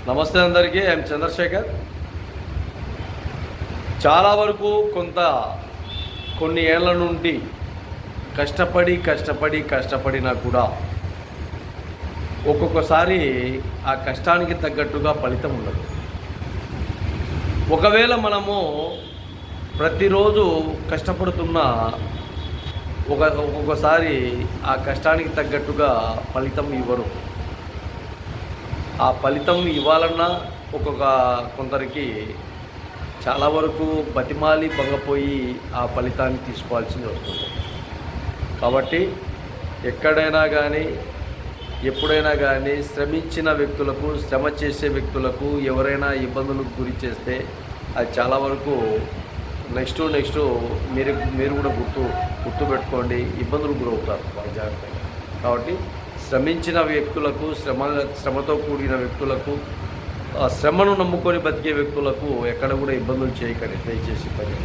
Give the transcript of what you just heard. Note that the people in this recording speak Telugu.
నమస్తే అందరికీ. ఐఎమ్ చంద్రశేఖర్. చాలా వరకు కొన్ని ఏళ్ల నుండి కష్టపడినా కూడా ఒక్కొక్కసారి ఆ కష్టానికి తగ్గట్టుగా ఫలితం ఉండదు. ఒకవేళ మనము ప్రతిరోజు కష్టపడుతున్నా ఒక్కొక్కసారి ఆ కష్టానికి తగ్గట్టుగా ఫలితం ఇవ్వరు. ఆ ఫలితం ఇవ్వాలన్నా కొందరికి చాలా వరకు బతిమాలి భంగపోయి ఆ ఫలితాన్ని తీసుకోవాల్సింది వస్తుంది. కాబట్టి ఎక్కడైనా కానీ ఎప్పుడైనా కానీ శ్రమించిన వ్యక్తులకు, శ్రమ చేసే వ్యక్తులకు ఎవరైనా ఇబ్బందులకు గురి చేస్తే అది చాలా వరకు నెక్స్ట్ మీరు కూడా గుర్తుపెట్టుకోండి, ఇబ్బందులకు గురవుతారు బాగా జాగ్రత్తగా. కాబట్టి శ్రమించిన వ్యక్తులకు, శ్రమతో కూడిన వ్యక్తులకు, శ్రమను నమ్ముకొని బతికే వ్యక్తులకు ఎక్కడ కూడా ఇబ్బందులు చేయకండి దయచేసి పని.